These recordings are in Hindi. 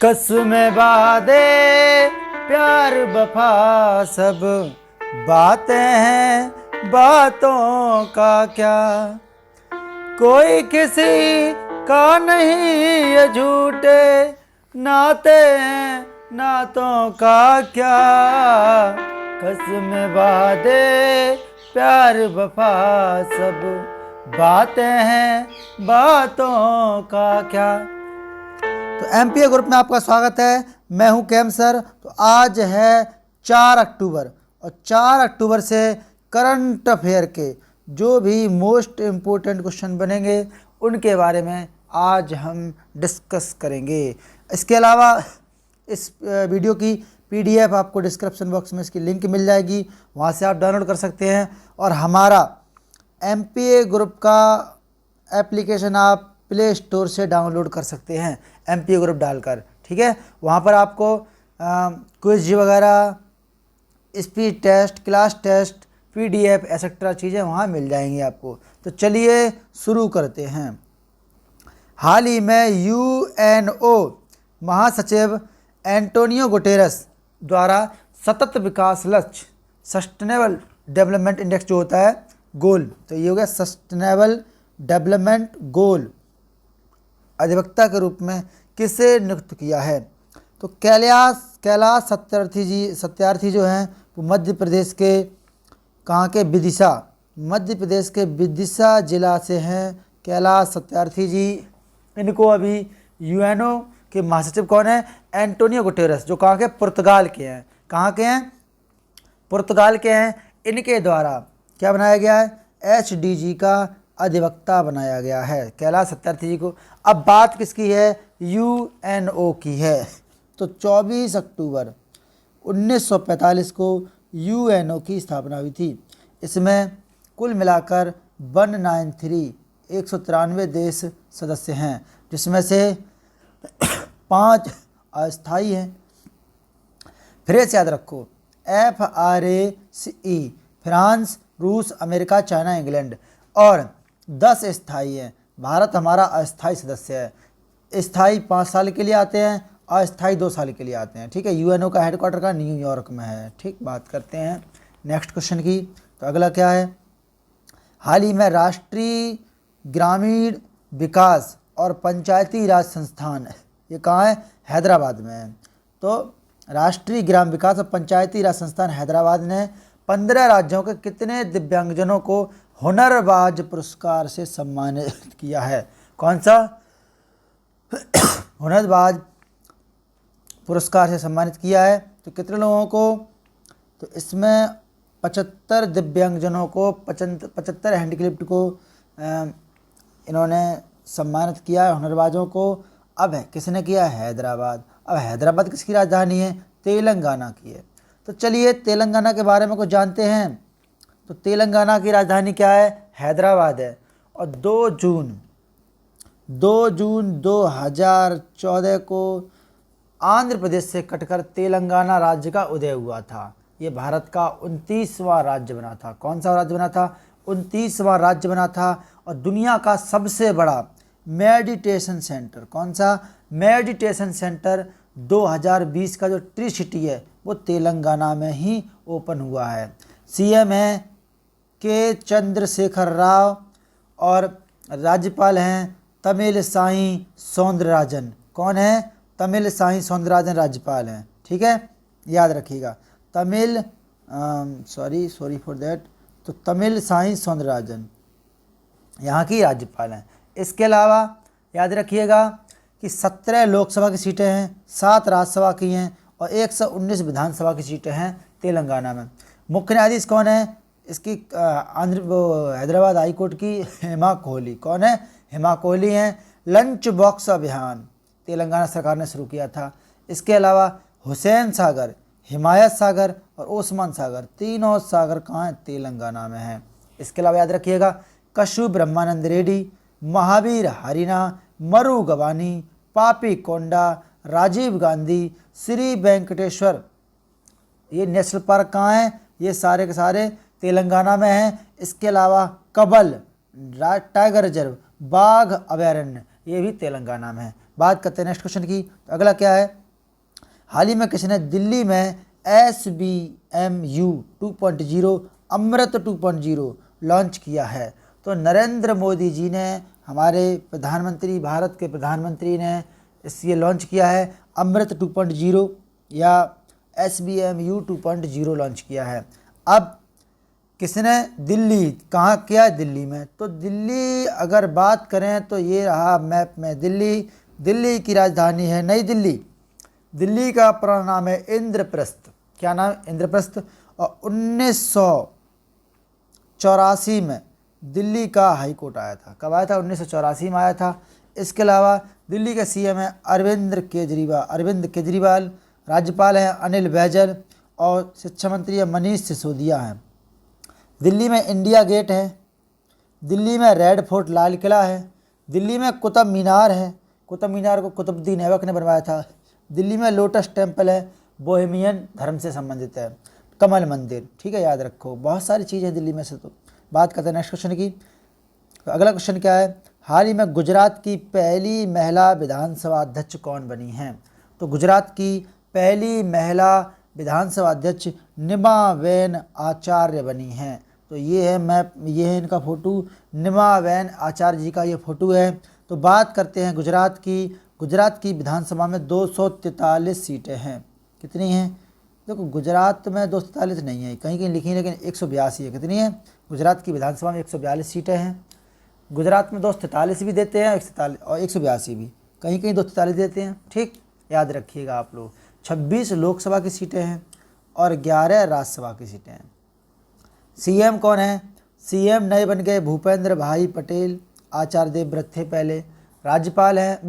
कसमें वादे प्यार वफा सब बातें हैं, बातों का क्या। कोई किसी का नहीं ये झूठे नाते हैं, नातों का क्या। कसमें वादे प्यार वफा सब बातें हैं, बातों का क्या। तो एमपीए ग्रुप में आपका स्वागत है। मैं हूं केम सर। तो आज है 4 अक्टूबर और 4 अक्टूबर से करंट अफेयर के जो भी मोस्ट इम्पोर्टेंट क्वेश्चन बनेंगे उनके बारे में आज हम डिस्कस करेंगे। इसके अलावा इस वीडियो की पीडीएफ आपको डिस्क्रिप्शन बॉक्स में इसकी लिंक मिल जाएगी, वहाँ से आप डाउनलोड कर सकते हैं। और हमारा एमपीए ग्रुप का एप्लीकेशन आप प्ले स्टोर से डाउनलोड कर सकते हैं एमपीए ग्रुप डालकर, ठीक है। वहाँ पर आपको क्विज वगैरह, speech test, class test, PDF etcetera चीज़ें वहाँ मिल जाएंगी आपको। तो चलिए शुरू करते हैं। हाल ही में यूएनओ महासचिव एंटोनियो गुटेरस द्वारा सतत विकास लक्ष्य सस्टेनेबल डेवलपमेंट इंडेक्स जो होता है गोल, तो ये हो गया सस्टेनेबल डेवलपमेंट गोल, अधिवक्ता के रूप में किसे नियुक्त किया है। तो कैलाश सत्यार्थी जो हैं वो मध्य प्रदेश के कहाँ के विदिशा, मध्य प्रदेश के विदिशा जिला से हैं कैलाश सत्यार्थी जी। इनको अभी यूएनओ के महासचिव कौन है? एंटोनियो गुटेरस, जो कहाँ के? पुर्तगाल के हैं। कहाँ के हैं? पुर्तगाल के हैं। इनके द्वारा क्या बनाया गया है? एचडीजी का अधिवक्ता बनाया गया है कैलाश सत्यार्थी जी को। अब बात किसकी है? यूएनओ की है। तो 24 अक्टूबर 1945 को यूएनओ की स्थापना हुई थी। इसमें कुल मिलाकर 193 देश सदस्य हैं, जिसमें से 5 अस्थायी हैं। फिर से याद रखो, FRACE फ्रांस, रूस, अमेरिका, चाइना, इंग्लैंड, और 10 स्थायी हैं। भारत हमारा अस्थायी सदस्य है। स्थायी 5 साल के लिए आते हैं, अस्थायी 2 साल के लिए आते हैं, ठीक है। यूएनओ का हेडक्वार्टर का न्यूयॉर्क में है, ठीक। बात करते हैं नेक्स्ट क्वेश्चन की। तो अगला क्या है? हाल ही में राष्ट्रीय ग्रामीण विकास और पंचायती राज संस्थान, ये कहाँ है? हैदराबाद में है। तो राष्ट्रीय ग्राम विकास और पंचायती राज संस्थान हैदराबाद ने 15 राज्यों के कितने दिव्यांगजनों को हुनरबाज पुरस्कार से सम्मानित किया है? कौन सा? हुनरबाज पुरस्कार से सम्मानित किया है। तो कितने लोगों को? तो इसमें 75 दिव्यांगजनों को, 75 हैंडीक्राफ्ट को इन्होंने सम्मानित किया है, हुनरबाजों को। अब है किसने किया? हैदराबाद। अब हैदराबाद किसकी राजधानी है? तेलंगाना की है। तो चलिए तेलंगाना के बारे में कुछ जानते हैं। तो तेलंगाना की राजधानी क्या है? हैदराबाद है। और 2 जून 2014 को आंध्र प्रदेश से कटकर तेलंगाना राज्य का उदय हुआ था। ये भारत का 29वां राज्य बना था। कौन सा राज्य बना था? 29वां राज्य बना था। और दुनिया का सबसे बड़ा मेडिटेशन सेंटर, कौन सा? मेडिटेशन सेंटर 2020 का जो ट्री सिटी है वो तेलंगाना में ही ओपन हुआ है। सीएम है के चंद्रशेखर राव और राज्यपाल हैं तमिलसाई सौंदरराजन। कौन है? तमिलसाई सौंदरराजन राज्यपाल हैं, ठीक है, याद रखिएगा। Sorry for that. तो तमिलसाई सौंदरराजन यहाँ की राज्यपाल हैं। इसके अलावा याद रखिएगा कि 17 लोकसभा की सीटें हैं, 7 राज्यसभा की हैं और 119 विधानसभा की सीटें हैं तेलंगाना में। मुख्य न्यायाधीश कौन है? इसकी हैदराबाद हाई कोर्ट की हेमा कोहली। कौन है? हेमा कोहली हैं। लंच बॉक्स अभियान तेलंगाना सरकार ने शुरू किया था। इसके अलावा हुसैन सागर, हिमायत सागर और ओस्मान सागर, तीनों सागर कहाँ हैं? तेलंगाना में हैं। इसके अलावा याद रखिएगा कशु ब्रह्मानंद रेड्डी, महावीर हरिना, मरु गवानी, पापी कोंडा, राजीव गांधी, श्री वेंकटेश्वर, ये नेशनल पार्क कहाँ हैं? ये सारे के सारे तेलंगाना में हैं। इसके अलावा कबल टाइगर रिजर्व, बाघ अभयारण्य, ये भी तेलंगाना में है। बात करते हैं नेक्स्ट क्वेश्चन की। तो अगला क्या है, हाल ही में किसने दिल्ली में SBMU 2.0 अमृत 2.0 लॉन्च किया है? तो नरेंद्र मोदी जी ने, हमारे प्रधानमंत्री, भारत के प्रधानमंत्री ने ये लॉन्च किया है अमृत 2.0 या SBMU 2.0 लॉन्च किया है। अब किसने, दिल्ली, कहाँ किया? दिल्ली में। तो दिल्ली अगर बात करें तो ये रहा मैप में दिल्ली। दिल्ली की राजधानी है नई दिल्ली। दिल्ली का पूरा नाम है इंद्रप्रस्थ। क्या नाम? इंद्रप्रस्थ। और 1984 में दिल्ली का हाई कोर्ट आया था। कब आया था? 1984 में आया था। इसके अलावा दिल्ली के CM है अरविंद केजरीवाल। राज्यपाल हैं अनिल बैजल और शिक्षा मंत्री है मनीष सिसोदिया हैं। दिल्ली में इंडिया गेट है। दिल्ली में रेड फोर्ट लाल किला है। दिल्ली में कुतुब मीनार है। कुतुब मीनार को कुतुबुद्दीन ऐबक ने बनवाया था। दिल्ली में लोटस टेम्पल है, बोहेमियन धर्म से संबंधित है। कमल मंदिर, ठीक है, याद रखो। बहुत सारी चीज़ें दिल्ली में से। तो बात करते हैं नेक्स्ट क्वेश्चन की। तो अगला क्वेश्चन क्या है, हाल ही में गुजरात की पहली महिला विधानसभा अध्यक्ष कौन बनी हैं? तो गुजरात की पहली महिला विधानसभा अध्यक्ष निमाबेन आचार्य बनी हैं। तो ये है मैप, ये है इनका फ़ोटो, निमाबेन आचार्य जी का ये फ़ोटो है। तो बात करते हैं गुजरात की। गुजरात की विधानसभा में 243 सीटें हैं। कितनी हैं? देखो गुजरात में 243 नहीं है, कहीं कहीं लिखी है, लेकिन 182 है। कितनी है? गुजरात की विधानसभा में 142 सीटें हैं। गुजरात में 243 भी देते हैं, 143 और 182 भी, कहीं कहीं 243 देते हैं। ठीक, याद रखिएगा आप लोग। 26 लोकसभा की सीटें हैं और 11 राज्यसभा की सीटें हैं। CM कौन है? CM नए बन गए भूपेंद्र भाई पटेल। आचार्य देवव्रत थे पहले। राज्यपाल हैं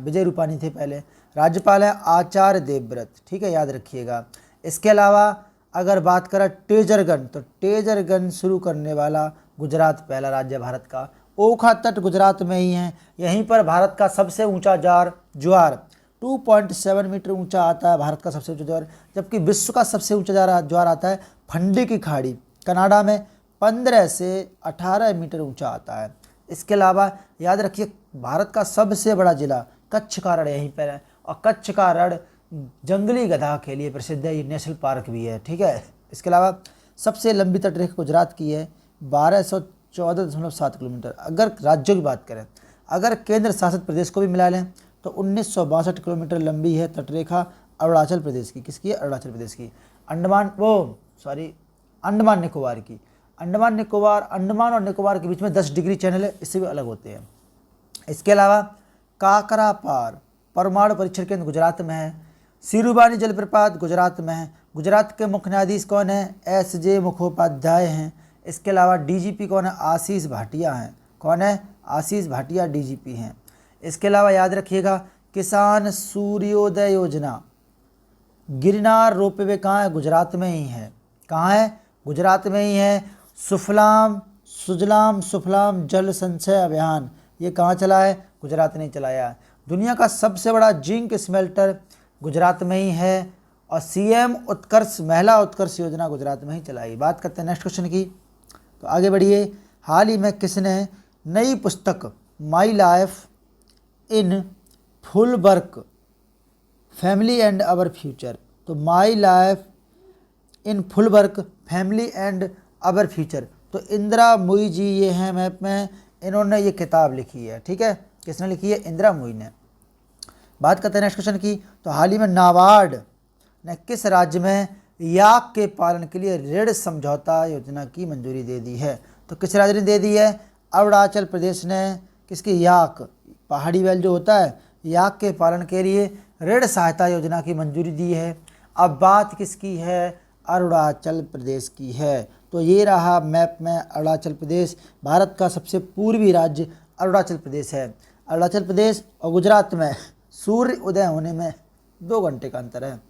विजय रूपानी थे पहले। राज्यपाल हैं आचार्य देवव्रत, ठीक है, याद रखिएगा। इसके अलावा अगर बात करें टेजर गन, तो टेजर गन शुरू करने वाला गुजरात पहला राज्य भारत का। ओखा तट गुजरात में ही है। यहीं पर भारत का सबसे ऊंचा ज्वार 2.7 मीटर ऊंचा आता है, भारत का सबसे ऊंचा ज्वार। जबकि विश्व का सबसे ऊंचा ज्वार आता है फंडी की खाड़ी, कनाडा में 15 से 18 मीटर ऊंचा आता है। इसके अलावा याद रखिए, भारत का सबसे बड़ा जिला कच्छ का रण यहीं पर है। और कच्छ का रण जंगली गधा के लिए प्रसिद्ध है, ये नेशनल पार्क भी है, ठीक है। इसके अलावा सबसे लंबी तटरेखा गुजरात की है 1214.7 किलोमीटर। अगर राज्यों की बात करें, अगर केंद्र शासित प्रदेश को भी मिला लें तो 1962 किलोमीटर लंबी है तटरेखा अरुणाचल प्रदेश की। किसकी है? अरुणाचल प्रदेश की। अंडमान निकोबार की। अंडमान और निकोबार के बीच में 10 डिग्री चैनल है, इससे भी अलग होते हैं। इसके अलावा काकरापार परमाणु परीक्षण केंद्र गुजरात में है। सिरुबानी जलप्रपात गुजरात में है। गुजरात के मुख्य न्यायाधीश कौन है? SJ मुखोपाध्याय हैं। इसके अलावा DGP कौन है? आशीष भाटिया हैं। कौन है? आशीष भाटिया DGP हैं। इसके अलावा याद रखिएगा, किसान सूर्योदय योजना, गिरनार रोपवे कहाँ है? गुजरात में ही है। कहाँ है? गुजरात में ही है। सुजलाम सुफलाम जल संचय अभियान, ये कहाँ चला है? गुजरात ने चलाया है। दुनिया का सबसे बड़ा जिंक स्मेल्टर गुजरात में ही है। और CM उत्कर्ष महिला उत्कर्ष योजना गुजरात में ही चलाई। बात करते हैं नेक्स्ट क्वेश्चन की, तो आगे बढ़िए। हाल ही में किसने नई पुस्तक माई लाइफ इन फुलबर्ग फैमिली एंड अवर फ्यूचर, तो माई लाइफ इन फुलबर्ग फैमिली एंड अवर फ्यूचर, तो इंदिरा मुई जी ये हैं मैप में, इन्होंने ये किताब लिखी है, ठीक है। किसने लिखी है? इंदिरा मुई ने। बात करते हैं नेक्स्ट क्वेश्चन की, तो हाल ही में नाबार्ड ने किस राज्य में याक के पालन के लिए ऋण समझौता योजना की मंजूरी दे दी है? तो किस राज्य ने दे दी है? अरुणाचल प्रदेश ने। किसकी? याक, पहाड़ी बैल जो होता है, याक के पालन के लिए ऋण सहायता योजना की मंजूरी दी है। अब बात किसकी है? अरुणाचल प्रदेश की है। तो ये रहा मैप में अरुणाचल प्रदेश। भारत का सबसे पूर्वी राज्य अरुणाचल प्रदेश है। अरुणाचल प्रदेश और गुजरात में सूर्य उदय होने में 2 घंटे का अंतर है।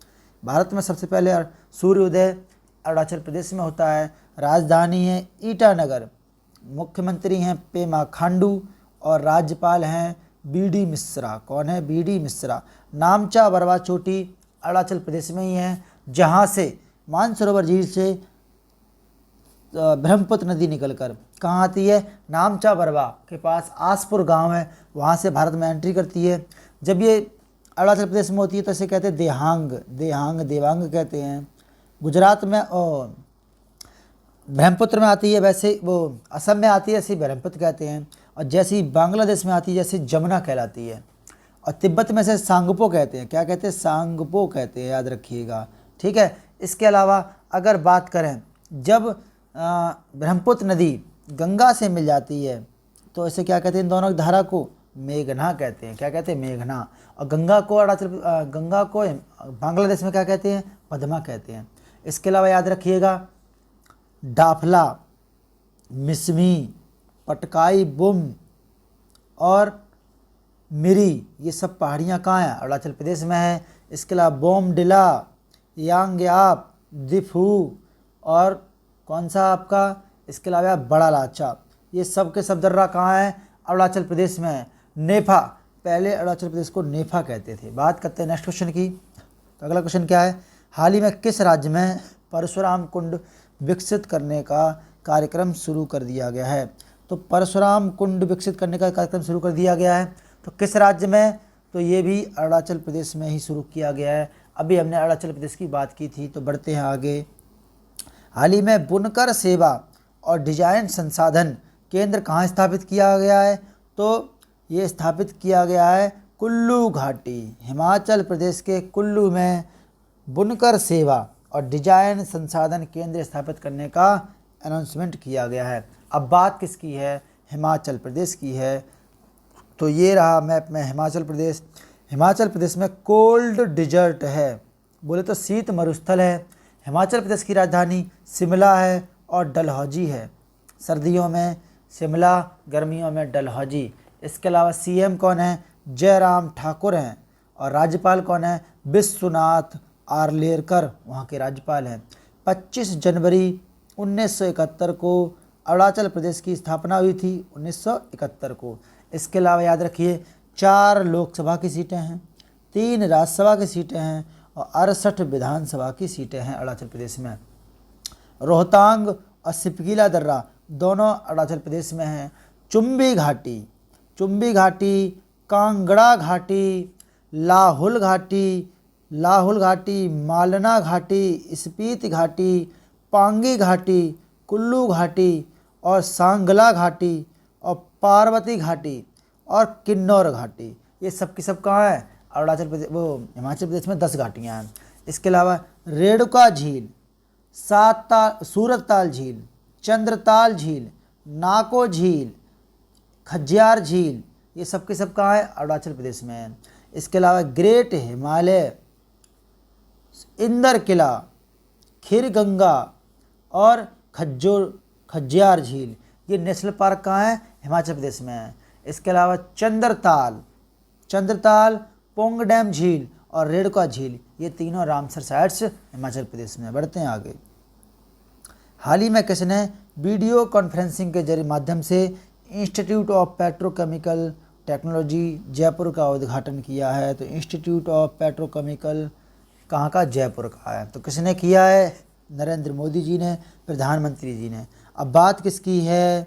भारत में सबसे पहले सूर्य उदय अरुणाचल प्रदेश में होता है। राजधानी है ईटानगर। मुख्यमंत्री हैं पेमा खांडू और राज्यपाल हैं BD मिश्रा। कौन है? BD मिश्रा। नामचा बरवा चोटी अरुणाचल प्रदेश में ही है, जहाँ से मानसरोवर झील से ब्रह्मपुत्र नदी निकलकर कहाँ आती है, नामचा बरवा के पास आसपुर गांव है, वहाँ से भारत में एंट्री करती है। जब ये अरुणाचल प्रदेश में होती है तो इसे कहते हैं देहांग, देवांग कहते हैं। गुजरात में ब्रह्मपुत्र में आती है, वैसे वो असम में आती है, ऐसे ब्रह्मपुत्र कहते हैं। और जैसी बांग्लादेश में आती है जैसे जमुना कहलाती है। और तिब्बत में से सांगपो कहते हैं। क्या कहते हैं, सांगपो कहते हैं, याद रखिएगा, ठीक है। इसके अलावा अगर बात करें, जब ब्रह्मपुत्र नदी गंगा से मिल जाती है तो इसे क्या कहते हैं, इन दोनों की धारा को मेघना कहते हैं। क्या कहते हैं, मेघना। और गंगा को बांग्लादेश में क्या कहते हैं, पद्मा कहते हैं। इसके अलावा याद रखिएगा, डाफला, मिसमी, पटकाई बुम और मिरी, ये सब पहाड़ियाँ कहाँ हैं, अरुणाचल प्रदेश में है। इसके अलावा बोमडिला, यांग्याप, दिफू और कौन सा आपका, इसके अलावा बड़ा लाचा, ये सब के सब दर्रा कहाँ है, अरुणाचल प्रदेश में है। नेफा, पहले अरुणाचल प्रदेश को नेफा कहते थे। बात करते हैं नेक्स्ट क्वेश्चन की। तो अगला क्वेश्चन क्या है, हाल ही में किस राज्य में परशुराम कुंड विकसित करने का कार्यक्रम शुरू कर दिया गया है। तो परशुराम कुंड विकसित करने का कार्यक्रम शुरू कर दिया गया है, तो किस राज्य में, तो ये भी अरुणाचल प्रदेश में ही शुरू किया गया है। अभी हमने अरुणाचल प्रदेश की बात की थी, तो बढ़ते हैं आगे। हाल ही में बुनकर सेवा और डिजाइन संसाधन केंद्र कहाँ स्थापित किया गया है, तो ये स्थापित किया गया है कुल्लू घाटी, हिमाचल प्रदेश के कुल्लू में बुनकर सेवा और डिजाइन संसाधन केंद्र स्थापित करने का अनाउंसमेंट किया गया है। अब बात किसकी है, हिमाचल प्रदेश की है। तो ये रहा मैप में हिमाचल प्रदेश। हिमाचल प्रदेश में कोल्ड डिजर्ट है, बोले तो शीत मरुस्थल है। हिमाचल प्रदेश की राजधानी शिमला है और डलहौजी है। सर्दियों में शिमला, गर्मियों में डलहौजी। इसके अलावा सीएम कौन है, जयराम ठाकुर हैं। और राज्यपाल कौन है, विश्वनाथ आर्लेकर वहाँ के राज्यपाल हैं। 25 जनवरी 1971 को अरुणाचल प्रदेश की स्थापना हुई थी, 1971 को। इसके अलावा याद रखिए 4 लोकसभा की सीटें हैं, 3 राज्यसभा की सीटें हैं और 68 विधानसभा की सीटें हैं अरुणाचल प्रदेश में। रोहतांग और सिपकीला दर्रा दोनों अरुणाचल प्रदेश में हैं। चुम्बी घाटी, कांगड़ा घाटी, लाहुल घाटी, मालना घाटी, स्पीति घाटी, पांगी घाटी, कुल्लू घाटी और सांगला घाटी और पार्वती घाटी और किन्नौर घाटी, ये सब की सब कहाँ है, अरुणाचल प्रदेश, वो हिमाचल प्रदेश में 10 घाटियाँ हैं। इसके अलावा रेणुका झील, सूरताल झील, चंद्रताल झील, नाको झील, खज्जियार झील, ये सब के सब कहाँ है, अरुणाचल प्रदेश में है। इसके अलावा ग्रेट हिमालय, इंदर किला, खीरगंगा और खज्जियार झील, ये नेशनल पार्क कहाँ है, हिमाचल प्रदेश में है। इसके अलावा चंद्रताल, पोंग डैम झील और रेणुका झील, ये तीनों रामसर साइट्स हिमाचल प्रदेश में। बढ़ते हैं आगे। हाल ही में किसने वीडियो कॉन्फ्रेंसिंग के जरिए माध्यम से institute of petrochemical technology Jaipur का उद्घाटन किया है। तो इंस्टीट्यूट ऑफ पेट्रोकेमिकल कहाँ का, जयपुर का है। तो किसने किया है, नरेंद्र मोदी जी ने, प्रधानमंत्री जी ने। अब बात किसकी है,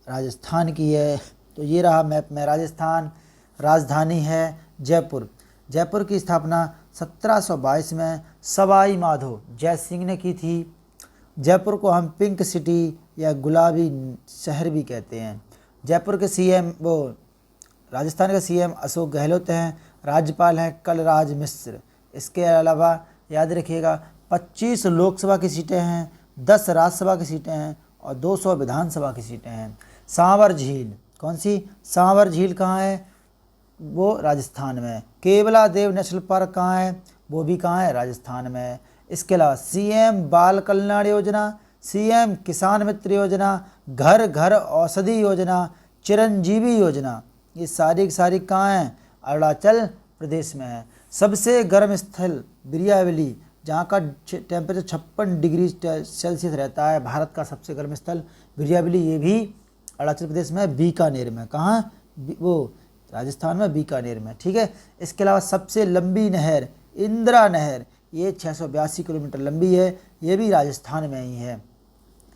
राजस्थान की है। तो ये रहा मैप में राजस्थान, राजधानी है जयपुर। जयपुर की स्थापना 1722 में सवाई माधो जय सिंह ने की थी। जयपुर को हम पिंक सिटी या गुलाबी शहर भी कहते हैं। जयपुर के सीएम, वो राजस्थान के सीएम अशोक गहलोत हैं। राज्यपाल हैं कलराज मिश्र। इसके अलावा याद रखिएगा 25 लोकसभा की सीटें हैं, 10 राज्यसभा की सीटें हैं और 200 विधानसभा की सीटें हैं। सांवर झील, कौन सी, सांवर झील कहाँ है, वो राजस्थान में। केवला देव नेशनल पार्क कहाँ है, वो भी कहाँ है, राजस्थान में। इसके अलावा सीएम बाल कल्याण योजना, सीएम किसान मित्र योजना, घर घर औषधि योजना, चिरंजीवी योजना, ये सारी की सारी कहाँ हैं, अरुणाचल प्रदेश में है। सबसे गर्म स्थल बिरियावली, जहाँ का टेम्परेचर 56 डिग्री सेल्सियस रहता है, भारत का सबसे गर्म स्थल बिरियावली, ये भी अरुणाचल प्रदेश में, बीकानेर में। कहाँ, वो राजस्थान में, बीकानेर में, ठीक है। इसके अलावा सबसे लंबी नहर इंदिरा नहर, ये 682 किलोमीटर लंबी है, ये भी राजस्थान में ही है।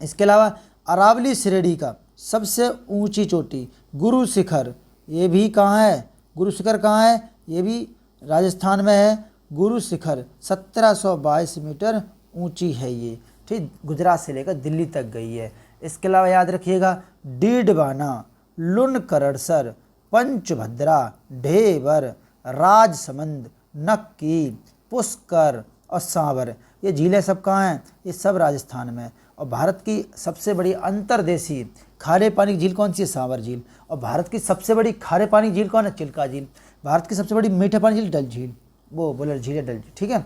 इसके अलावा अरावली श्रेणी का सबसे ऊंची चोटी गुरु शिखर, ये भी कहाँ है? गुरु शिखर कहाँ है? ये भी राजस्थान में है। गुरु शिखर 1722 मीटर ऊंची है ये, ठीक, गुजरात से लेकर दिल्ली तक गई है। इसके अलावा याद रखिएगा डीडवाना, लुनकरड़सर, पंचभद्रा, ढेबर, राजसमंद, नक्की, पुष्कर और सांवर, ये झीलें सब कहाँ हैं? ये सब राजस्थान में। और भारत की सबसे बड़ी अंतर्देशीय खारे पानी की झील कौन सी है? सांवर झील। और भारत की सबसे बड़ी खारे पानी की झील कौन है? चिल्का झील। भारत की सबसे बड़ी मीठे पानी झील डल झील, वो बुलर झील है, डल झील, ठीक है।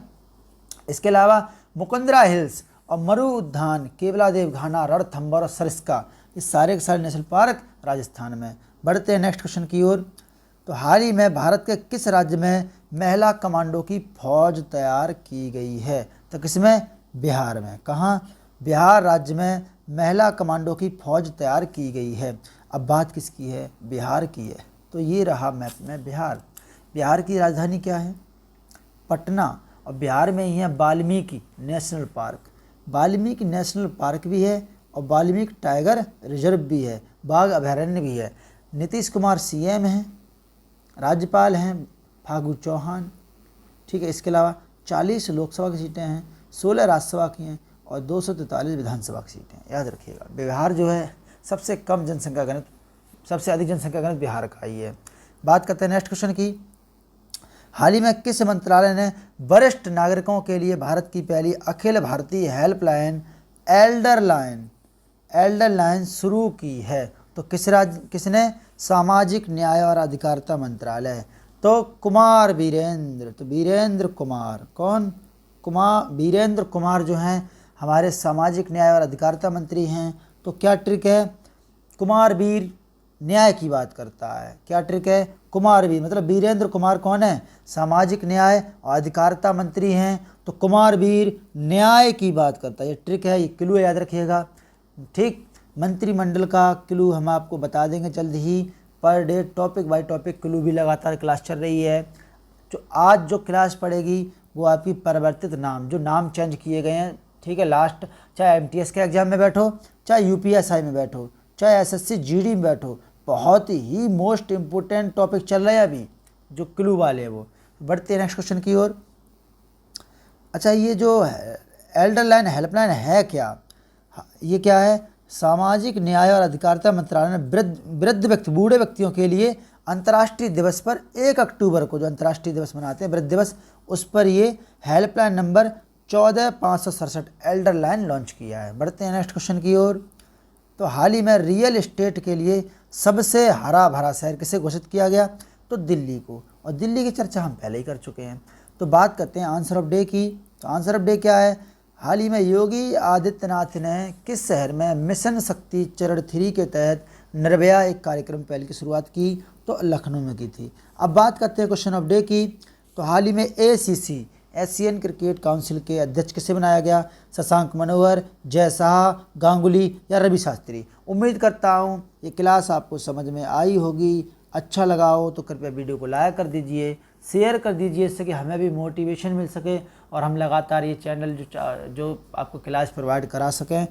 इसके अलावा मुकुंदरा हिल्स और मरु उद्यान, केवलादेव घाना, रणथंभौर और सरिस्का, ये सारे के सारे नेशनल पार्क राजस्थान में। बढ़ते हैं नेक्स्ट क्वेश्चन की ओर। तो हाल ही में भारत के किस राज्य में महिला कमांडो की फौज तैयार की गई है? तो किसमें? बिहार में। कहाँ? बिहार राज्य में महिला कमांडो की फौज तैयार की गई है। अब बात किसकी है? बिहार की है। तो ये रहा मैप में बिहार। बिहार की राजधानी क्या है? पटना। और बिहार में ही है Valmiki national park. Valmiki national park भी है और वाल्मीकि टाइगर रिजर्व भी है, बाघ अभयारण्य भी है। नीतीश कुमार सीएम हैं, राज्यपाल हैं फागू चौहान, ठीक है। इसके अलावा 40 लोकसभा की सीटें हैं, 16 राज्यसभा की हैं और 243 विधानसभा की सीटें हैं। याद रखिएगा बिहार जो है सबसे कम जनसंख्या घनत्व, सबसे अधिक जनसंख्या घनत्व बिहार का ही है। बात करते हैं नेक्स्ट क्वेश्चन की। हाल ही में किस मंत्रालय ने वरिष्ठ नागरिकों के लिए भारत की पहली Akhil Bharatiya helpline Elder line शुरू की है? तो किसने? सामाजिक न्याय और अधिकारिता मंत्रालय। तो कुमार वीरेंद्र, तो वीरेंद्र कुमार, कौन? वीरेंद्र कुमार जो हैं हमारे सामाजिक न्याय और अधिकारिता मंत्री हैं। तो क्या ट्रिक है? कुमार वीर न्याय की बात करता है। क्या ट्रिक है? कुमार वीर, मतलब वीरेंद्र कुमार कौन है? सामाजिक न्याय और अधिकारिता मंत्री हैं। तो कुमार वीर न्याय की बात करता है, ये ट्रिक है, ये क्लू याद रखिएगा, ठीक। मंत्रिमंडल का क्लू हम आपको बता देंगे जल्द ही। पर day topic by topic clue भी लगातार क्लास चल रही है। जो आज जो क्लास पड़ेगी वो आपकी परिवर्तित नाम, जो नाम चेंज किए गए हैं, ठीक है, लास्ट, चाहे एमटीएस के एग्जाम में बैठो, चाहे यूपीएसआई में बैठो, चाहे एसएससी जीडी में बैठो, बहुत ही मोस्ट इम्पोर्टेंट टॉपिक चल रहे हैं अभी, जो क्लू वाले हैं वो। बढ़ते हैं नेक्स्ट क्वेश्चन की ओर। अच्छा, ये जो एल्डर लाइन हेल्पलाइन है क्या? ये क्या है? सामाजिक न्याय और अधिकारिता मंत्रालय ने वृद्ध व्यक्ति, बूढ़े व्यक्तियों के लिए अंतर्राष्ट्रीय दिवस पर 1 अक्टूबर को, जो अंतर्राष्ट्रीय दिवस मनाते हैं वृद्ध दिवस, उस पर ये helpline number 14567 Elder line launch किया है। बढ़ते हैं नेक्स्ट क्वेश्चन की ओर। तो हाल ही में रियल एस्टेट के लिए सबसे हरा भरा शहर किसे घोषित किया गया? तो दिल्ली को। और दिल्ली की चर्चा हम पहले ही कर चुके हैं। तो बात करते हैं आंसर ऑफ डे की। तो आंसर ऑफ डे क्या है? हाल ही में योगी आदित्यनाथ ने किस शहर में मिशन शक्ति चरण 3 के तहत निर्भया एक कार्यक्रम पहल की शुरुआत की? तो लखनऊ में की थी। अब बात करते हैं क्वेश्चन ऑफ डे की। तो हाल ही में ACC एशियन क्रिकेट काउंसिल के अध्यक्ष किसे बनाया गया? शशांक मनोहर, जय शाह, गांगुली या रवि शास्त्री? उम्मीद करता हूँ ये क्लास आपको समझ में आई होगी। अच्छा लगा हो तो कृपया वीडियो को लाइक कर दीजिए, शेयर कर दीजिए, इससे कि हमें भी मोटिवेशन मिल सके और हम लगातार ये चैनल जो आपको क्लास प्रोवाइड करा सकें,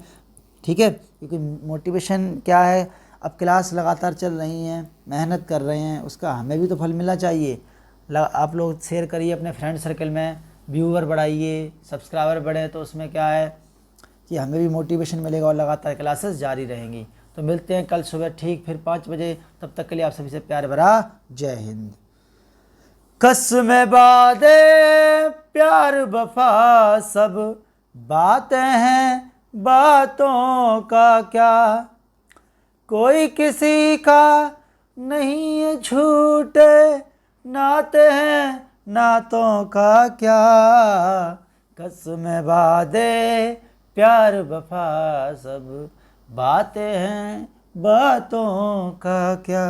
ठीक है। क्योंकि मोटिवेशन क्या है, अब क्लास लगातार चल रही हैं, मेहनत कर रहे हैं, उसका हमें भी तो फल मिलना चाहिए। आप लोग शेयर करिए अपने फ्रेंड सर्कल में, व्यूअर बढ़ाइए, सब्सक्राइबर बढ़े, तो उसमें क्या है कि हमें भी मोटिवेशन मिलेगा और लगातार क्लासेस जारी रहेंगी। तो मिलते हैं कल सुबह ठीक फिर 5 बजे। तब तक के लिए आप सभी से प्यार भरा जय हिंद। कसमें वादे प्यार वफा सब बातें हैं, बातों का क्या, कोई किसी का नहीं है, झूठे नाते हैं, नातों का क्या। कसमें वादे प्यार वफा सब बातें हैं, बातों का क्या।